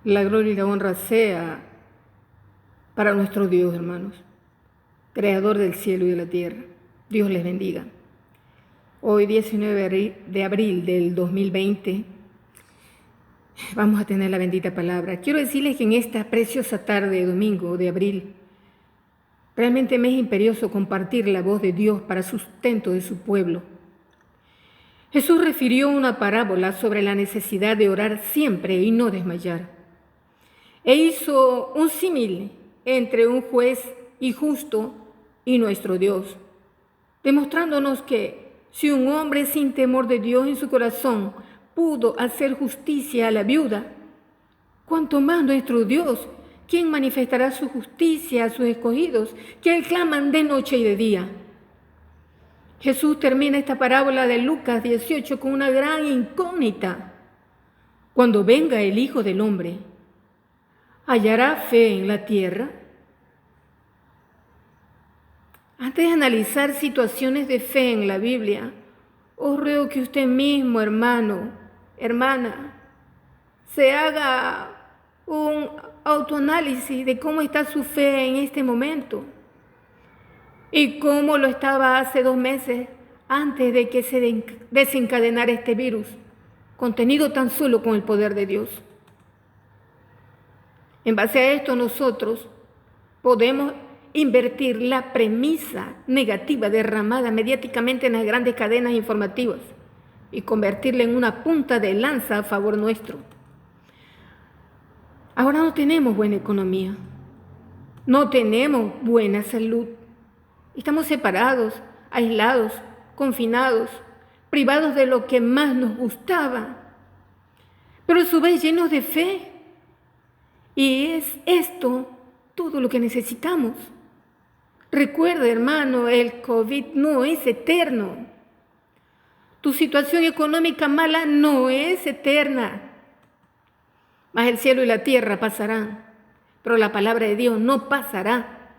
La gloria y la honra sea para nuestro Dios, hermanos, creador del cielo y de la tierra. Dios les bendiga. Hoy, 19 de abril del 2020, vamos a tener la bendita palabra. Quiero decirles que en esta preciosa tarde de domingo de abril, realmente me es imperioso compartir la voz de Dios para sustento de su pueblo. Jesús refirió una parábola sobre la necesidad de orar siempre y no desmayar. E hizo un símil entre un juez injusto y nuestro Dios, demostrándonos que si un hombre sin temor de Dios en su corazón pudo hacer justicia a la viuda, cuanto más nuestro Dios, quien manifestará su justicia a sus escogidos, que él claman de noche y de día. Jesús termina esta parábola de Lucas 18 con una gran incógnita. Cuando venga el Hijo del Hombre, ¿hallará fe en la tierra? Antes de analizar situaciones de fe en la Biblia, os ruego que usted mismo, hermano, hermana, se haga un autoanálisis de cómo está su fe en este momento y cómo lo estaba hace 2 meses antes de que se desencadenara este virus, contenido tan solo con el poder de Dios. En base a esto nosotros podemos invertir la premisa negativa derramada mediáticamente en las grandes cadenas informativas y convertirla en una punta de lanza a favor nuestro. Ahora no tenemos buena economía, no tenemos buena salud, estamos separados, aislados, confinados, privados de lo que más nos gustaba, pero a su vez llenos de fe. Y es esto todo lo que necesitamos. Recuerda, hermano, el COVID no es eterno. Tu situación económica mala no es eterna. Mas el cielo y la tierra pasarán, pero la palabra de Dios no pasará.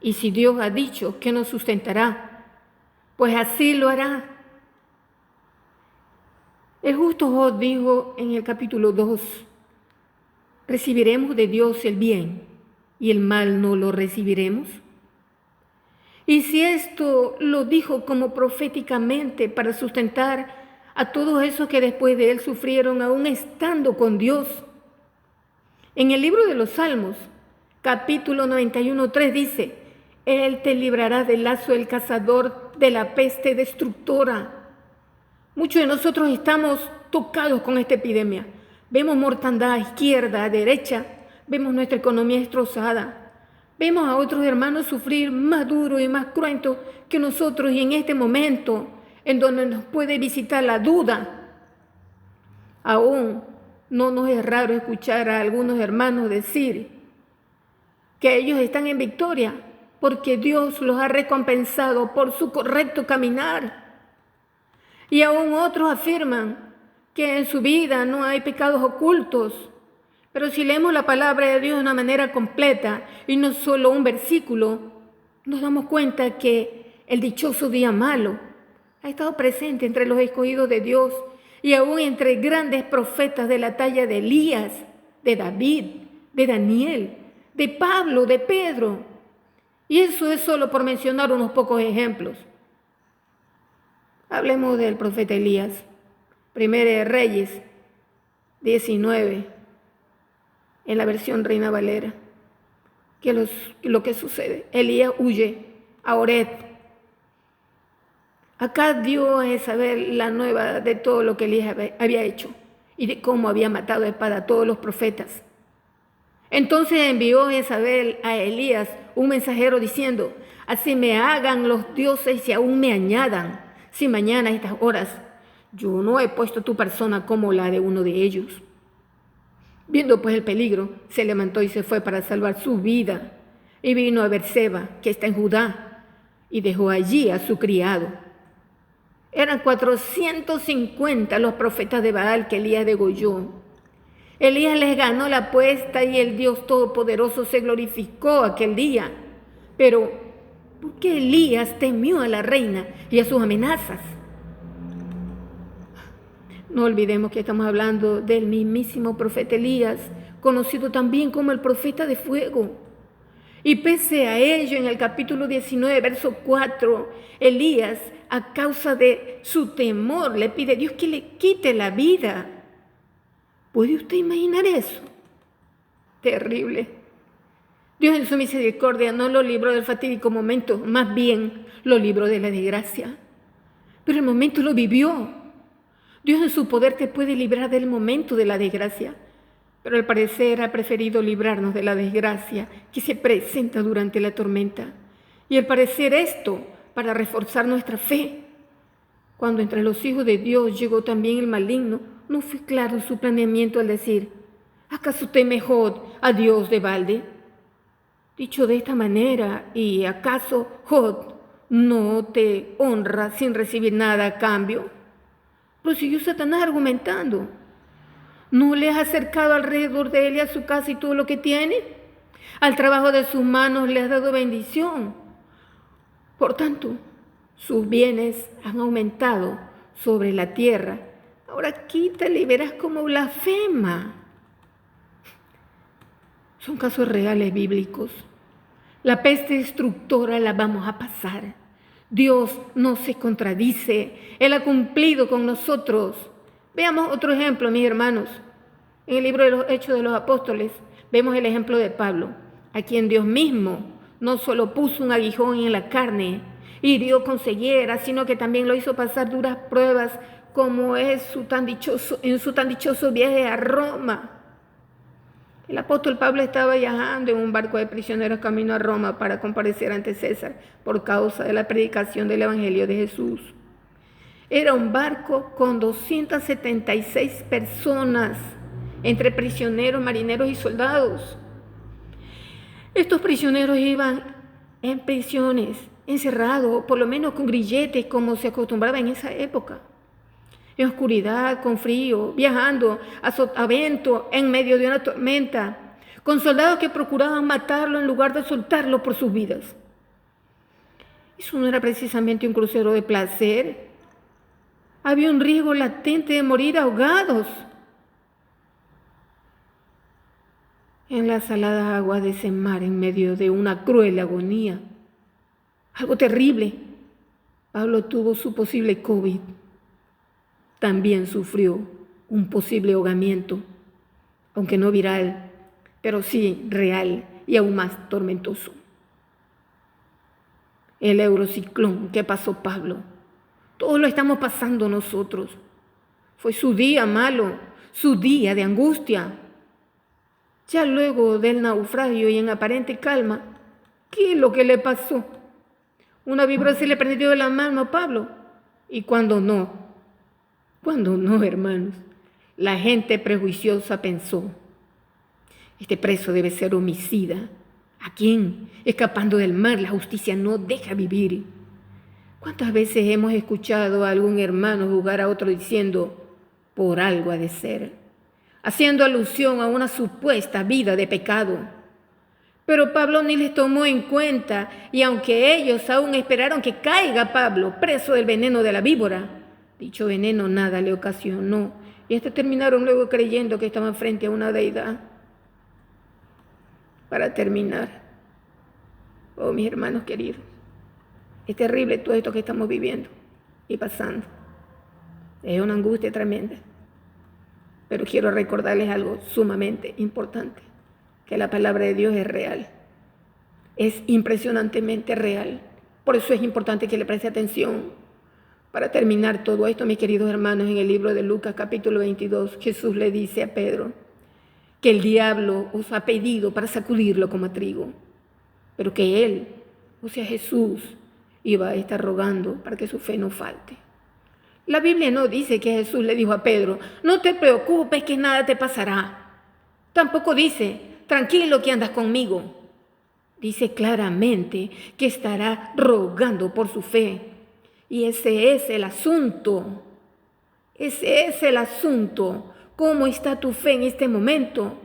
Y si Dios ha dicho que nos sustentará, pues así lo hará. El justo Job dijo en el capítulo 2, ¿recibiremos de Dios el bien y el mal no lo recibiremos? Y si esto lo dijo como proféticamente para sustentar a todos esos que después de él sufrieron aún estando con Dios. En el libro de los Salmos, capítulo 91:3 dice, Él te librará del lazo del cazador, de la peste destructora. Muchos de nosotros estamos tocados con esta epidemia. Vemos mortandad a izquierda, a derecha, vemos nuestra economía destrozada, vemos a otros hermanos sufrir más duro y más cruento que nosotros y en este momento en donde nos puede visitar la duda, aún no nos es raro escuchar a algunos hermanos decir que ellos están en victoria porque Dios los ha recompensado por su correcto caminar. Y aún otros afirman que en su vida no hay pecados ocultos. Pero si leemos la palabra de Dios de una manera completa y no solo un versículo, nos damos cuenta que el dichoso día malo ha estado presente entre los escogidos de Dios y aún entre grandes profetas de la talla de Elías, de David, de Daniel, de Pablo, de Pedro. Y eso es solo por mencionar unos pocos ejemplos. Hablemos del profeta Elías. Primera de Reyes 19, en la versión Reina Valera. Lo que sucede, Elías huye a Oreb. Acá dio a Jezabel la nueva de todo lo que Elías había hecho y de cómo había matado a espada a todos los profetas. Entonces envió Jezabel a Elías un mensajero diciendo, así me hagan los dioses y aún me añadan, si mañana a estas horas yo no he puesto tu persona como la de uno de ellos. Viendo pues el peligro, se levantó y se fue para salvar su vida. Y vino a Berseba, que está en Judá, y dejó allí a su criado. Eran 450 los profetas de Baal que Elías degolló. Elías les ganó la apuesta y el Dios Todopoderoso se glorificó aquel día. Pero, ¿por qué Elías temió a la reina y a sus amenazas? No olvidemos que estamos hablando del mismísimo profeta Elías, conocido también como el profeta de fuego. Y pese a ello, en el capítulo 19, verso 4, Elías, a causa de su temor, le pide a Dios que le quite la vida. ¿Puede usted imaginar eso? Terrible. Dios en su misericordia no lo libró del fatídico momento, más bien lo libró de la desgracia. Pero el momento lo vivió. Dios en su poder te puede librar del momento de la desgracia, pero al parecer ha preferido librarnos de la desgracia que se presenta durante la tormenta. Y al parecer esto para reforzar nuestra fe. Cuando entre los hijos de Dios llegó también el maligno, no fue claro su planeamiento al decir: ¿acaso teme Jod a Dios de balde? Dicho de esta manera, ¿y acaso Jod no te honra sin recibir nada a cambio? Prosiguió Satanás argumentando. ¿No le has acercado alrededor de él y a su casa y todo lo que tiene? Al trabajo de sus manos le has dado bendición. Por tanto, sus bienes han aumentado sobre la tierra. Ahora quítale y verás cómo blasfema. Son casos reales bíblicos. La peste destructora la vamos a pasar. Dios no se contradice. Él ha cumplido con nosotros. Veamos otro ejemplo, mis hermanos. En el libro de los Hechos de los Apóstoles vemos el ejemplo de Pablo, a quien Dios mismo no solo puso un aguijón en la carne y hirió con ceguera, sino que también lo hizo pasar duras pruebas, como es en su tan dichoso viaje a Roma. El apóstol Pablo estaba viajando en un barco de prisioneros camino a Roma para comparecer ante César por causa de la predicación del Evangelio de Jesús. Era un barco con 276 personas, entre prisioneros, marineros y soldados. Estos prisioneros iban en prisiones, encerrados, por lo menos con grilletes, como se acostumbraba en esa época. En oscuridad, con frío, viajando a sotavento en medio de una tormenta, con soldados que procuraban matarlo en lugar de soltarlo por sus vidas. Eso no era precisamente un crucero de placer. Había un riesgo latente de morir ahogados en las saladas aguas de ese mar en medio de una cruel agonía. Algo terrible. Pablo tuvo su posible COVID. También sufrió un posible ahogamiento, aunque no viral, pero sí real y aún más tormentoso. El eurociclón que pasó Pablo, todos lo estamos pasando nosotros. Fue su día malo, su día de angustia. Ya luego del naufragio y en aparente calma, ¿qué es lo que le pasó? Una vibra se le prendió de la mano a Pablo. Y cuando no, hermanos, la gente prejuiciosa pensó: este preso debe ser homicida. ¿A quién? Escapando del mar, la justicia no deja vivir. ¿Cuántas veces hemos escuchado a algún hermano juzgar a otro diciendo: por algo ha de ser, haciendo alusión a una supuesta vida de pecado? Pero Pablo ni les tomó en cuenta, y aunque ellos aún esperaron que caiga Pablo preso del veneno de la víbora, dicho veneno nada le ocasionó, y terminaron luego creyendo que estaban frente a una deidad. Para terminar, oh mis hermanos queridos, es terrible todo esto que estamos viviendo y pasando. Es una angustia tremenda. Pero quiero recordarles algo sumamente importante, que la palabra de Dios es real. Es impresionantemente real. Por eso es importante que le preste atención. Para terminar todo esto, mis queridos hermanos, en el libro de Lucas capítulo 22, Jesús le dice a Pedro que el diablo os ha pedido para sacudirlo como a trigo, pero que él, o sea Jesús, iba a estar rogando para que su fe no falte. La Biblia no dice que Jesús le dijo a Pedro: no te preocupes que nada te pasará. Tampoco dice: tranquilo que andas conmigo. Dice claramente que estará rogando por su fe. Y ese es el asunto. Ese es el asunto. ¿Cómo está tu fe en este momento?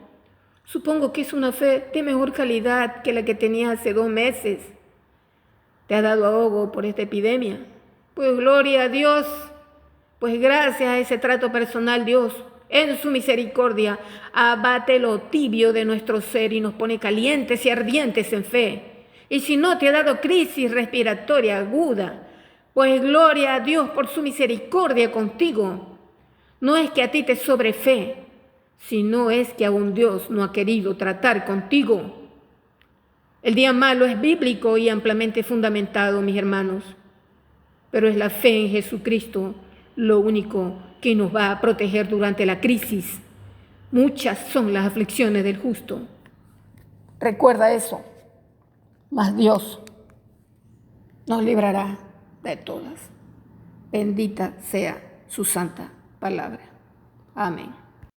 Supongo que es una fe de mejor calidad que la que tenías hace 2 meses. ¿Te ha dado ahogo por esta epidemia? Pues gloria a Dios. Pues gracias a ese trato personal, Dios, en su misericordia, abate lo tibio de nuestro ser y nos pone calientes y ardientes en fe. Y si no te ha dado crisis respiratoria aguda, pues gloria a Dios por su misericordia contigo. No es que a ti te sobre fe, sino es que aún Dios no ha querido tratar contigo. El día malo es bíblico y ampliamente fundamentado, mis hermanos, pero es la fe en Jesucristo lo único que nos va a proteger durante la crisis. Muchas son las aflicciones del justo. Recuerda eso, mas Dios nos librará de todas. Bendita sea su santa palabra. Amén.